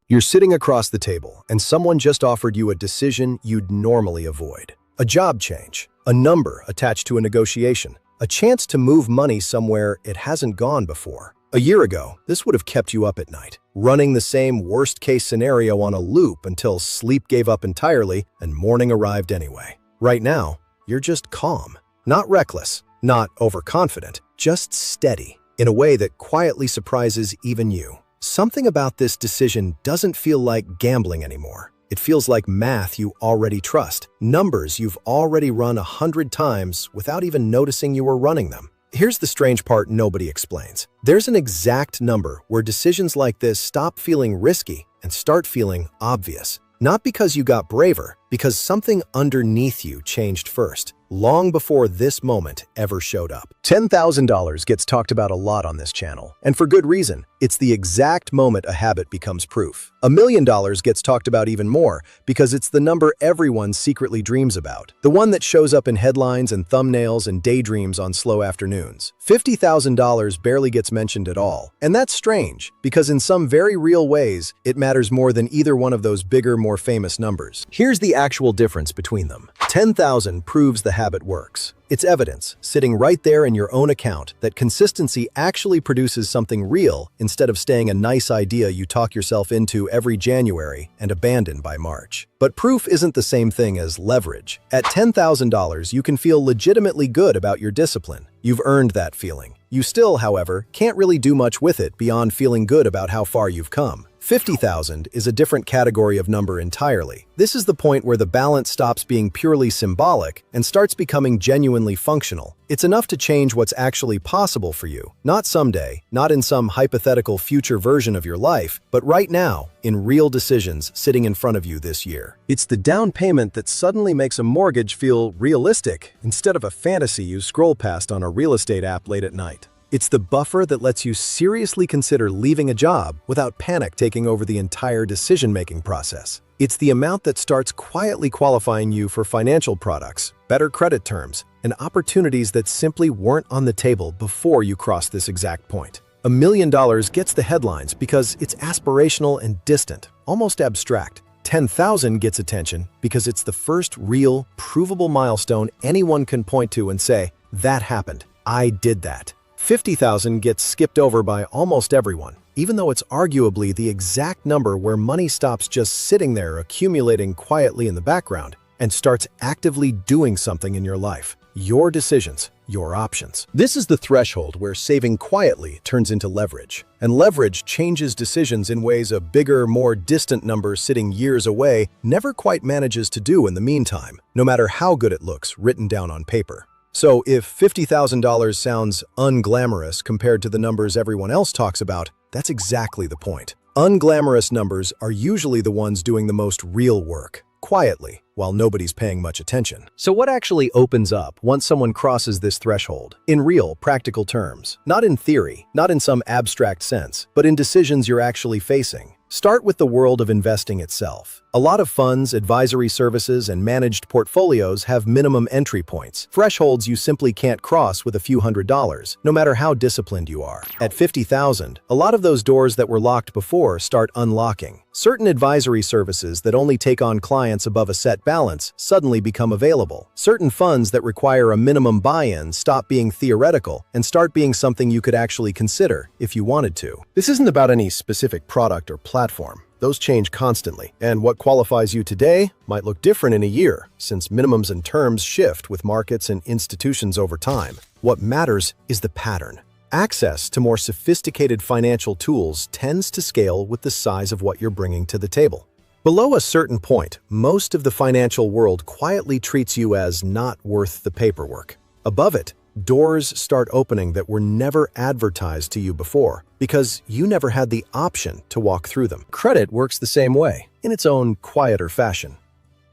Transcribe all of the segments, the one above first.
You're sitting across the table, and someone just offered you a decision you'd normally avoid. A job change, a number attached to a negotiation, a chance to move money somewhere it hasn't gone before. A year ago, this would have kept you up at night, running the same worst-case scenario on a loop until sleep gave up entirely and morning arrived anyway. Right now, you're just calm, not reckless, not overconfident, just steady, in a way that quietly surprises even you. Something about this decision doesn't feel like gambling anymore. It feels like math you already trust, numbers you've already run 100 times without even noticing you were running them. Here's the strange part nobody explains. There's an exact number where decisions like this stop feeling risky and start feeling obvious. Not because you got braver, because something underneath you changed first, long before this moment ever showed up. $10,000 gets talked about a lot on this channel, and for good reason. It's the exact moment a habit becomes proof. $1 million gets talked about even more because it's the number everyone secretly dreams about, the one that shows up in headlines and thumbnails and daydreams on slow afternoons. $50,000 barely gets mentioned at all, and that's strange because in some very real ways, it matters more than either one of those bigger, more famous numbers. Here's the actual difference between them. 10,000 proves the habit works. It's evidence, sitting right there in your own account, that consistency actually produces something real instead of staying a nice idea you talk yourself into every January and abandon by March. But proof isn't the same thing as leverage. At $10,000, you can feel legitimately good about your discipline. You've earned that feeling. You still, however, can't really do much with it beyond feeling good about how far you've come. 50,000 is a different category of number entirely. This is the point where the balance stops being purely symbolic and starts becoming genuinely functional. It's enough to change what's actually possible for you, not someday, not in some hypothetical future version of your life, but right now, in real decisions sitting in front of you this year. It's the down payment that suddenly makes a mortgage feel realistic instead of a fantasy you scroll past on a real estate app late at night. It's the buffer that lets you seriously consider leaving a job without panic taking over the entire decision-making process. It's the amount that starts quietly qualifying you for financial products, better credit terms, and opportunities that simply weren't on the table before you crossed this exact point. $1 million gets the headlines because it's aspirational and distant, almost abstract. 10,000 gets attention because it's the first real, provable milestone anyone can point to and say, "That happened. I did that." 50,000 gets skipped over by almost everyone, even though it's arguably the exact number where money stops just sitting there accumulating quietly in the background and starts actively doing something in your life. Your decisions, your options. This is the threshold where saving quietly turns into leverage. And leverage changes decisions in ways a bigger, more distant number sitting years away never quite manages to do in the meantime, no matter how good it looks written down on paper. So if $50,000 sounds unglamorous compared to the numbers everyone else talks about, that's exactly the point. Unglamorous numbers are usually the ones doing the most real work, quietly, while nobody's paying much attention. So what actually opens up once someone crosses this threshold? In real, practical terms. Not in theory, not in some abstract sense, but in decisions you're actually facing. Start with the world of investing itself. A lot of funds, advisory services, and managed portfolios have minimum entry points, thresholds you simply can't cross with a few $100s, no matter how disciplined you are. At 50,000, a lot of those doors that were locked before start unlocking. Certain advisory services that only take on clients above a set balance suddenly become available. Certain funds that require a minimum buy-in stop being theoretical and start being something you could actually consider if you wanted to. This isn't about any specific product or platform. Those change constantly, and what qualifies you today might look different in a year, since minimums and terms shift with markets and institutions over time. What matters is the pattern. Access to more sophisticated financial tools tends to scale with the size of what you're bringing to the table. Below a certain point, most of the financial world quietly treats you as not worth the paperwork. Above it, doors start opening that were never advertised to you before because you never had the option to walk through them. Credit works the same way, in its own quieter fashion.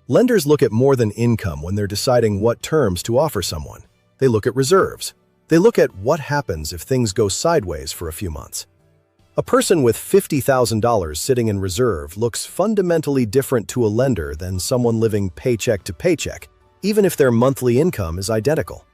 Lenders look at more than income when they're deciding what terms to offer someone. They look at reserves. They look at what happens if things go sideways for a few months. A person with $50,000 sitting in reserve looks fundamentally different to a lender than someone living paycheck to paycheck, even if their monthly income is identical.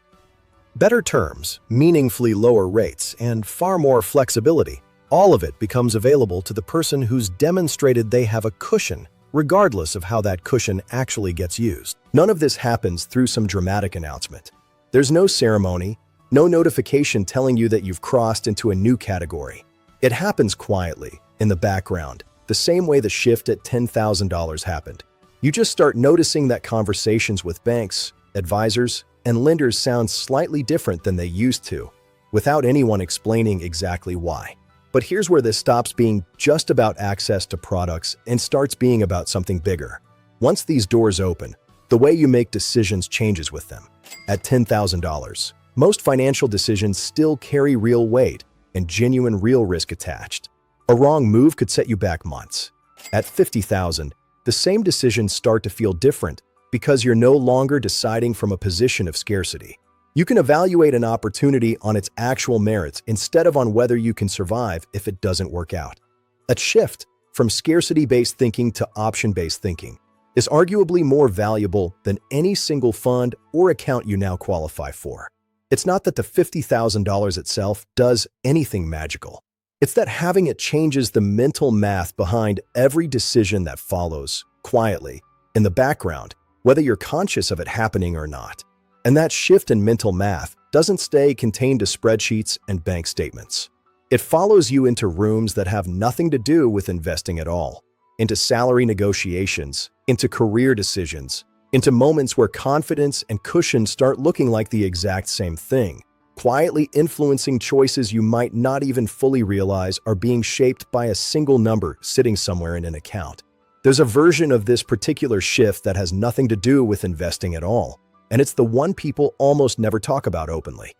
Better terms, meaningfully lower rates, and far more flexibility. All of it becomes available to the person who's demonstrated they have a cushion, regardless of how that cushion actually gets used. None of this happens through some dramatic announcement. There's no ceremony, no notification telling you that you've crossed into a new category. It happens quietly, in the background, the same way the shift at $10,000 happened. You just start noticing that conversations with banks, advisors, and lenders sound slightly different than they used to, without anyone explaining exactly why. But here's where this stops being just about access to products and starts being about something bigger. Once these doors open, the way you make decisions changes with them. At $10,000, most financial decisions still carry real weight and genuine real risk attached. A wrong move could set you back months. At $50,000, the same decisions start to feel different because you're no longer deciding from a position of scarcity. You can evaluate an opportunity on its actual merits instead of on whether you can survive if it doesn't work out. A shift from scarcity-based thinking to option-based thinking is arguably more valuable than any single fund or account you now qualify for. It's not that the $50,000 itself does anything magical. It's that having it changes the mental math behind every decision that follows, quietly, in the background, whether you're conscious of it happening or not. And that shift in mental math doesn't stay contained to spreadsheets and bank statements. It follows you into rooms that have nothing to do with investing at all, into salary negotiations, into career decisions, into moments where confidence and cushion start looking like the exact same thing, quietly influencing choices you might not even fully realize are being shaped by a single number sitting somewhere in an account. There's a version of this particular shift that has nothing to do with investing at all, and it's the one people almost never talk about openly.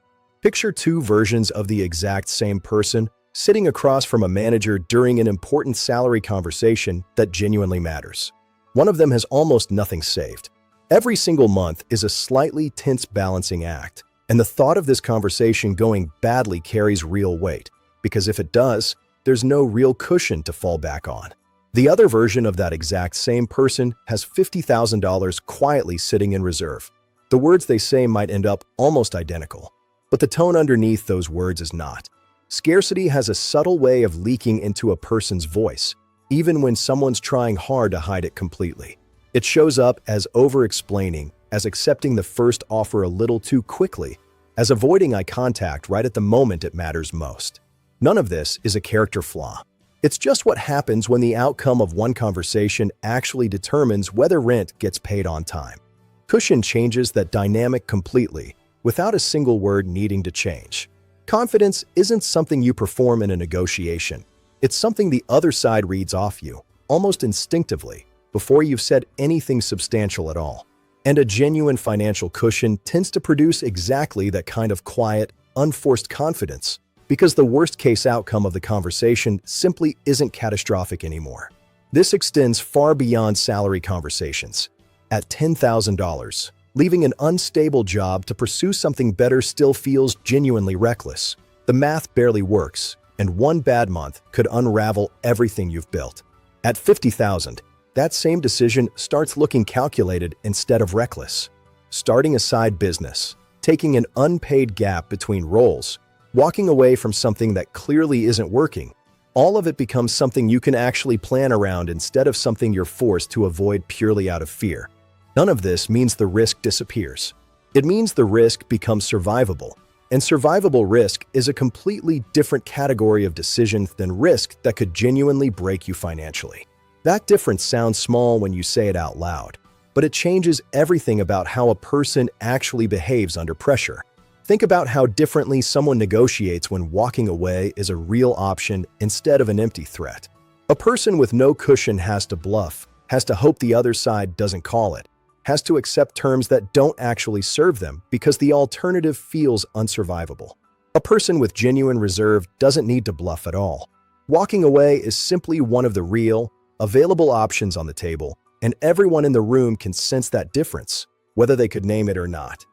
Picture two versions of the exact same person sitting across from a manager during an important salary conversation that genuinely matters. One of them has almost nothing saved. Every single month is a slightly tense balancing act, and the thought of this conversation going badly carries real weight, because if it does, there's no real cushion to fall back on. The other version of that exact same person has $50,000 quietly sitting in reserve. The words they say might end up almost identical, but the tone underneath those words is not. Scarcity has a subtle way of leaking into a person's voice, even when someone's trying hard to hide it completely. It shows up as over-explaining, as accepting the first offer a little too quickly, as avoiding eye contact right at the moment it matters most. None of this is a character flaw. It's just what happens when the outcome of one conversation actually determines whether rent gets paid on time. Cushion changes that dynamic completely, without a single word needing to change. Confidence isn't something you perform in a negotiation. It's something the other side reads off you, almost instinctively, before you've said anything substantial at all. And a genuine financial cushion tends to produce exactly that kind of quiet, unforced confidence, because the worst-case outcome of the conversation simply isn't catastrophic anymore. This extends far beyond salary conversations. At $10,000, leaving an unstable job to pursue something better still feels genuinely reckless. The math barely works, and one bad month could unravel everything you've built. At $50,000, that same decision starts looking calculated instead of reckless. Starting a side business, taking an unpaid gap between roles, walking away from something that clearly isn't working, all of it becomes something you can actually plan around instead of something you're forced to avoid purely out of fear. None of this means the risk disappears. It means the risk becomes survivable, and survivable risk is a completely different category of decision than risk that could genuinely break you financially. That difference sounds small when you say it out loud, but it changes everything about how a person actually behaves under pressure. Think about how differently someone negotiates when walking away is a real option instead of an empty threat. A person with no cushion has to bluff, has to hope the other side doesn't call it, has to accept terms that don't actually serve them because the alternative feels unsurvivable. A person with genuine reserve doesn't need to bluff at all. Walking away is simply one of the real, available options on the table, and everyone in the room can sense that difference, whether they could name it or not.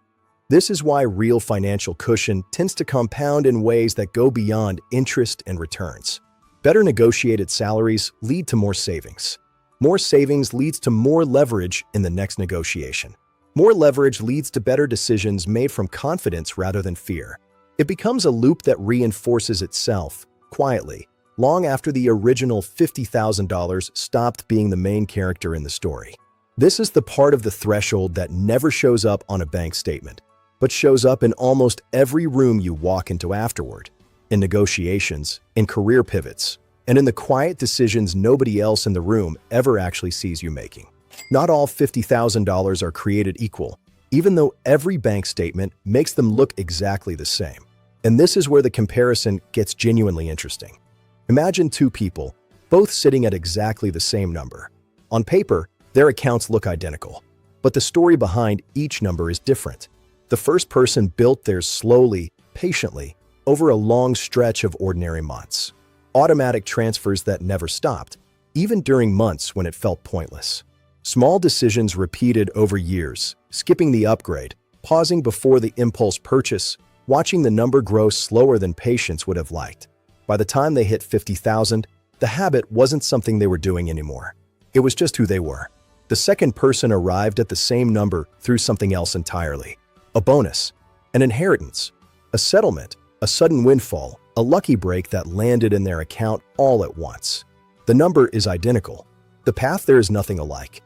This is why real financial cushion tends to compound in ways that go beyond interest and returns. Better negotiated salaries lead to more savings. More savings leads to more leverage in the next negotiation. More leverage leads to better decisions made from confidence rather than fear. It becomes a loop that reinforces itself, quietly, long after the original $50,000 stopped being the main character in the story. This is the part of the threshold that never shows up on a bank statement, but shows up in almost every room you walk into afterward, in negotiations, in career pivots, and in the quiet decisions nobody else in the room ever actually sees you making. Not all $50,000 are created equal, even though every bank statement makes them look exactly the same. And this is where the comparison gets genuinely interesting. Imagine two people, both sitting at exactly the same number. On paper, their accounts look identical, but the story behind each number is different. The first person built theirs slowly, patiently, over a long stretch of ordinary months. Automatic transfers that never stopped, even during months when it felt pointless. Small decisions repeated over years, skipping the upgrade, pausing before the impulse purchase, watching the number grow slower than patience would have liked. By the time they hit 50,000, the habit wasn't something they were doing anymore. It was just who they were. The second person arrived at the same number through something else entirely. A bonus, an inheritance, a settlement, a sudden windfall, a lucky break that landed in their account all at once. The number is identical. The path there is nothing alike.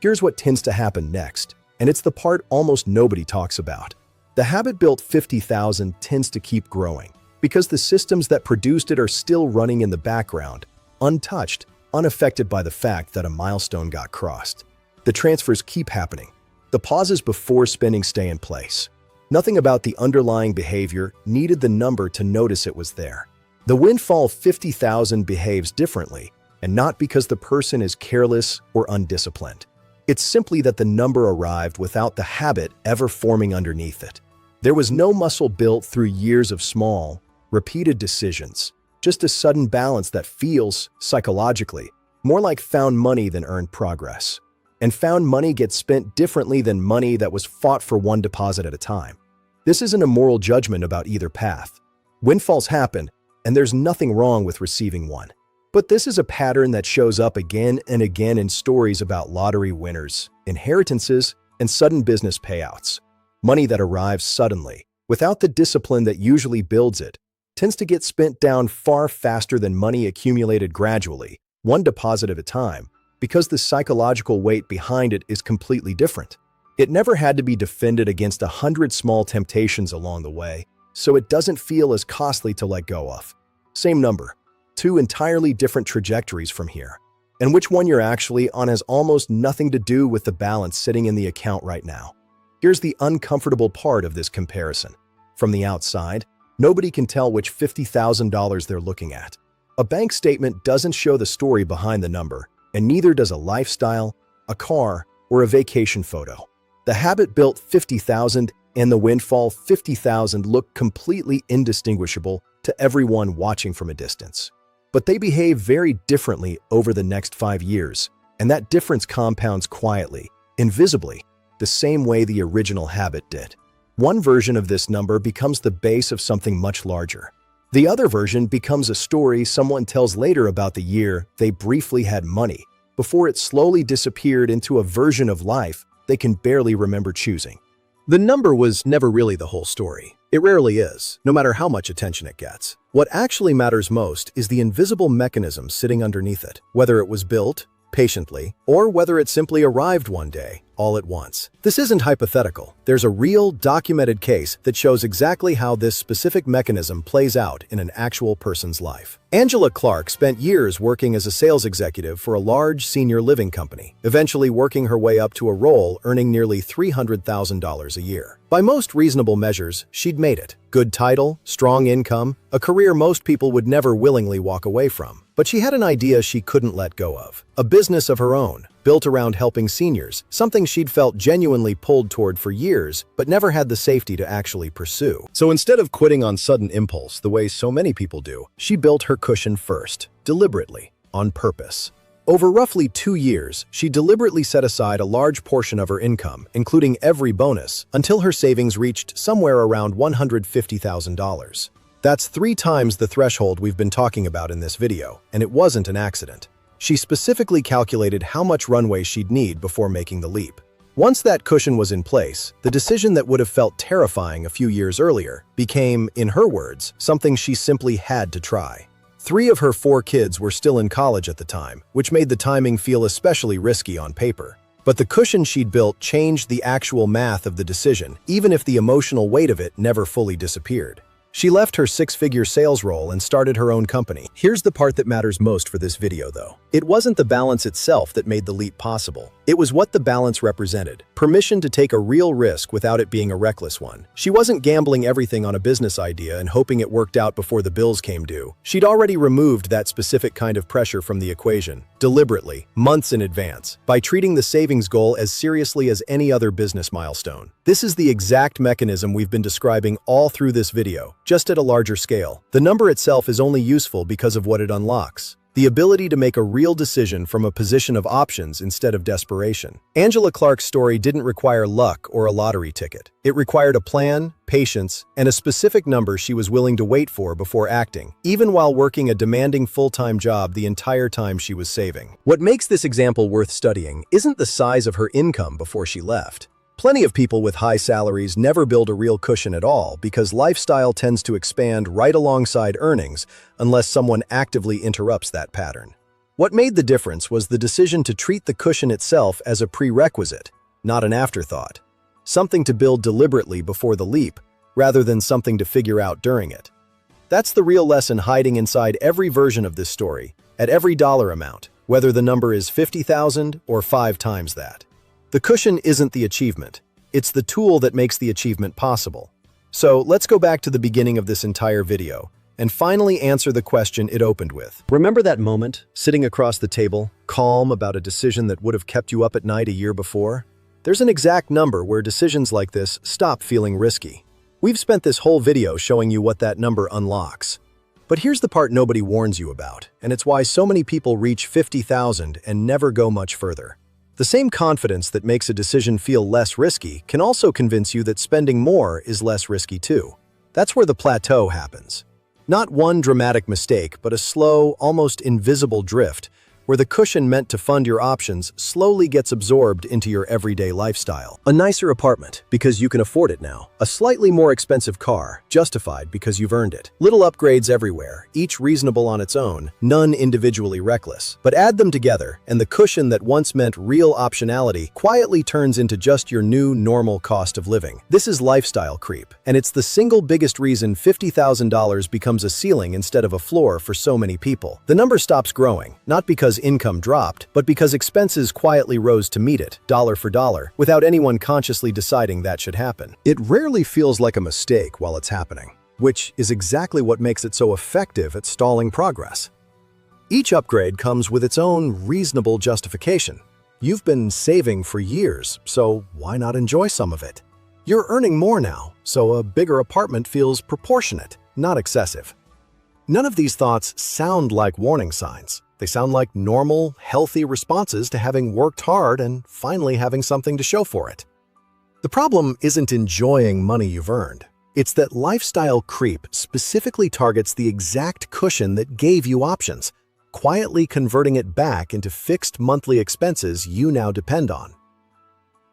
Here's what tends to happen next, and it's the part almost nobody talks about. The habit built 50,000 tends to keep growing because the systems that produced it are still running in the background, untouched, unaffected by the fact that a milestone got crossed. The transfers keep happening. The pauses before spending stay in place. Nothing about the underlying behavior needed the number to notice it was there. The windfall 50,000 behaves differently, and not because the person is careless or undisciplined. It's simply that the number arrived without the habit ever forming underneath it. There was no muscle built through years of small, repeated decisions, just a sudden balance that feels, psychologically, more like found money than earned progress. And found money gets spent differently than money that was fought for one deposit at a time. This isn't a moral judgment about either path. Windfalls happen, and there's nothing wrong with receiving one. But this is a pattern that shows up again and again in stories about lottery winners, inheritances, and sudden business payouts. Money that arrives suddenly, without the discipline that usually builds it, tends to get spent down far faster than money accumulated gradually, one deposit at a time, because the psychological weight behind it is completely different. It never had to be defended against 100 small temptations along the way, so it doesn't feel as costly to let go of. Same number. Two entirely different trajectories from here. And which one you're actually on has almost nothing to do with the balance sitting in the account right now. Here's the uncomfortable part of this comparison. From the outside, nobody can tell which $50,000 they're looking at. A bank statement doesn't show the story behind the number, and neither does a lifestyle, a car, or a vacation photo. The habit built 50,000 and the windfall 50,000 look completely indistinguishable to everyone watching from a distance. But they behave very differently over the next 5 years, and that difference compounds quietly, invisibly, the same way the original habit did. One version of this number becomes the base of something much larger. The other version becomes a story someone tells later about the year they briefly had money, before it slowly disappeared into a version of life they can barely remember choosing. The number was never really the whole story. It rarely is, no matter how much attention it gets. What actually matters most is the invisible mechanism sitting underneath it, whether it was built patiently or whether it simply arrived one day, all at once. This isn't hypothetical. There's a real, documented case that shows exactly how this specific mechanism plays out in an actual person's life. Angela Clark spent years working as a sales executive for a large senior living company, eventually working her way up to a role earning nearly $300,000 a year. By most reasonable measures, she'd made it. Good title, strong income, a career most people would never willingly walk away from. But she had an idea she couldn't let go of. A business of her own, built around helping seniors, something she'd felt genuinely pulled toward for years, but never had the safety to actually pursue. So instead of quitting on sudden impulse, the way so many people do, she built her cushion first, deliberately, on purpose. Over roughly 2 years, she deliberately set aside a large portion of her income, including every bonus, until her savings reached somewhere around $150,000. That's 3 times the threshold we've been talking about in this video, and it wasn't an accident. She specifically calculated how much runway she'd need before making the leap. Once that cushion was in place, the decision that would have felt terrifying a few years earlier became, in her words, something she simply had to try. 3 of her 4 kids were still in college at the time, which made the timing feel especially risky on paper. But the cushion she'd built changed the actual math of the decision, even if the emotional weight of it never fully disappeared. She left her 6-figure sales role and started her own company. Here's the part that matters most for this video, though. It wasn't the balance itself that made the leap possible. It was what the balance represented. Permission to take a real risk without it being a reckless one. She wasn't gambling everything on a business idea and hoping it worked out before the bills came due. She'd already removed that specific kind of pressure from the equation, deliberately, months in advance, by treating the savings goal as seriously as any other business milestone. This is the exact mechanism we've been describing all through this video, just at a larger scale. The number itself is only useful because of what it unlocks. The ability to make a real decision from a position of options instead of desperation. Angela Clark's story didn't require luck or a lottery ticket. It required a plan, patience, and a specific number she was willing to wait for before acting, even while working a demanding full-time job the entire time she was saving. What makes this example worth studying isn't the size of her income before she left. Plenty of people with high salaries never build a real cushion at all because lifestyle tends to expand right alongside earnings unless someone actively interrupts that pattern. What made the difference was the decision to treat the cushion itself as a prerequisite, not an afterthought. Something to build deliberately before the leap, rather than something to figure out during it. That's the real lesson hiding inside every version of this story, at every dollar amount, whether the number is 50,000 or 5 times that. The cushion isn't the achievement. It's the tool that makes the achievement possible. So let's go back to the beginning of this entire video and finally answer the question it opened with. Remember that moment, sitting across the table, calm about a decision that would have kept you up at night a year before? There's an exact number where decisions like this stop feeling risky. We've spent this whole video showing you what that number unlocks. But here's the part nobody warns you about, and it's why so many people reach 50,000 and never go much further. The same confidence that makes a decision feel less risky can also convince you that spending more is less risky too. That's where the plateau happens. Not one dramatic mistake, but a slow, almost invisible drift, where the cushion meant to fund your options slowly gets absorbed into your everyday lifestyle. A nicer apartment, because you can afford it now. A slightly more expensive car, justified because you've earned it. Little upgrades everywhere, each reasonable on its own, none individually reckless. But add them together, and the cushion that once meant real optionality quietly turns into just your new normal cost of living. This is lifestyle creep, and it's the single biggest reason $50,000 becomes a ceiling instead of a floor for so many people. The number stops growing, not because income dropped, but because expenses quietly rose to meet it, dollar for dollar, without anyone consciously deciding that should happen. It rarely feels like a mistake while it's happening, which is exactly what makes it so effective at stalling progress. Each upgrade comes with its own reasonable justification. You've been saving for years, so why not enjoy some of it? You're earning more now, so a bigger apartment feels proportionate, not excessive. None of these thoughts sound like warning signs. They sound like normal, healthy responses to having worked hard and finally having something to show for it. The problem isn't enjoying money you've earned. It's that lifestyle creep specifically targets the exact cushion that gave you options, quietly converting it back into fixed monthly expenses you now depend on.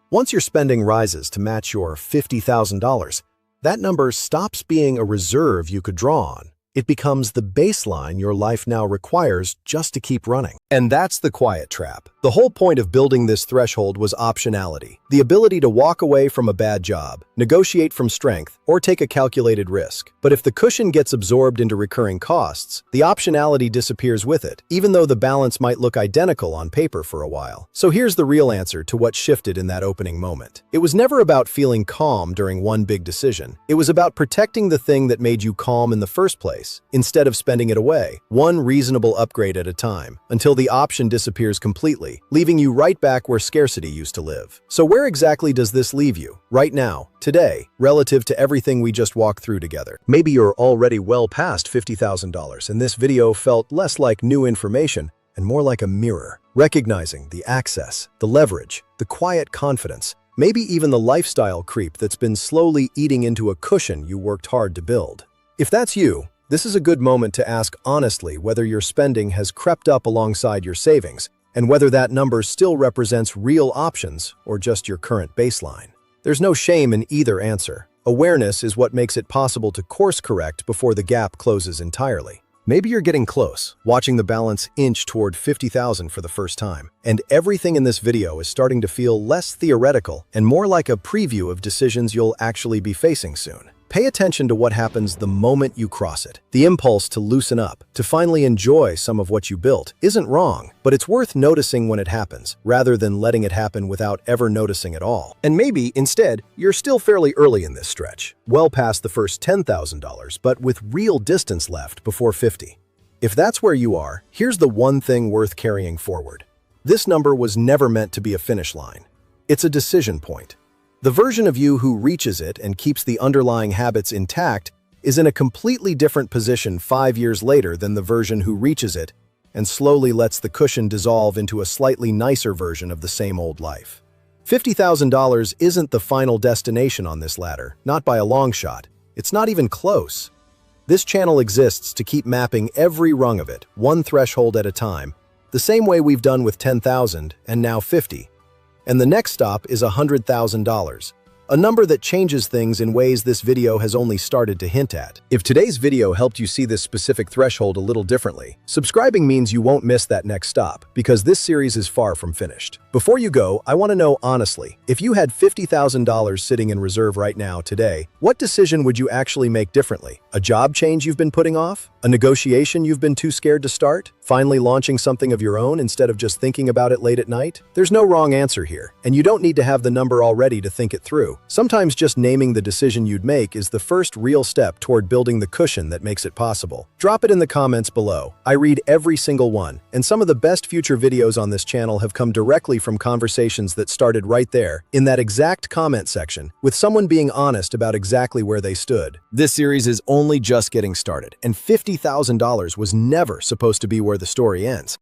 Once your spending rises to match your $50,000, that number stops being a reserve you could draw on. It becomes the baseline your life now requires just to keep running. And that's the quiet trap. The whole point of building this threshold was optionality, the ability to walk away from a bad job, negotiate from strength, or take a calculated risk. But if the cushion gets absorbed into recurring costs, the optionality disappears with it, even though the balance might look identical on paper for a while. So here's the real answer to what shifted in that opening moment. It was never about feeling calm during one big decision. It was about protecting the thing that made you calm in the first place, instead of spending it away, one reasonable upgrade at a time, until the option disappears completely, leaving you right back where scarcity used to live. So where exactly does this leave you, right now, today, relative to everything we just walked through together? Maybe you're already well past $50,000, and this video felt less like new information and more like a mirror, recognizing the access, the leverage, the quiet confidence, maybe even the lifestyle creep that's been slowly eating into a cushion you worked hard to build. If that's you, this is a good moment to ask honestly whether your spending has crept up alongside your savings, and whether that number still represents real options or just your current baseline. There's no shame in either answer. Awareness is what makes it possible to course correct before the gap closes entirely. Maybe you're getting close, watching the balance inch toward 50,000 for the first time, and everything in this video is starting to feel less theoretical and more like a preview of decisions you'll actually be facing soon. Pay attention to what happens the moment you cross it. The impulse to loosen up, to finally enjoy some of what you built, isn't wrong, but it's worth noticing when it happens, rather than letting it happen without ever noticing at all. And maybe, instead, you're still fairly early in this stretch, well past the first $10,000, but with real distance left before 50. If that's where you are, here's the one thing worth carrying forward. This number was never meant to be a finish line. It's a decision point. The version of you who reaches it and keeps the underlying habits intact is in a completely different position 5 years later than the version who reaches it and slowly lets the cushion dissolve into a slightly nicer version of the same old life. $50,000 isn't the final destination on this ladder, not by a long shot. It's not even close. This channel exists to keep mapping every rung of it, one threshold at a time, the same way we've done with 10,000 and now 50. And the next stop is $100,000, a number that changes things in ways this video has only started to hint at. If today's video helped you see this specific threshold a little differently, subscribing means you won't miss that next stop, because this series is far from finished. Before you go, I want to know honestly, if you had $50,000 sitting in reserve right now today, what decision would you actually make differently? A job change you've been putting off? A negotiation you've been too scared to start? Finally launching something of your own instead of just thinking about it late at night? There's no wrong answer here, and you don't need to have the number already to think it through. Sometimes just naming the decision you'd make is the first real step toward building the cushion that makes it possible. Drop it in the comments below. I read every single one, and some of the best future videos on this channel have come directly from conversations that started right there, in that exact comment section, with someone being honest about exactly where they stood. This series is only just getting started, and $50,000 was never supposed to be where the story ends.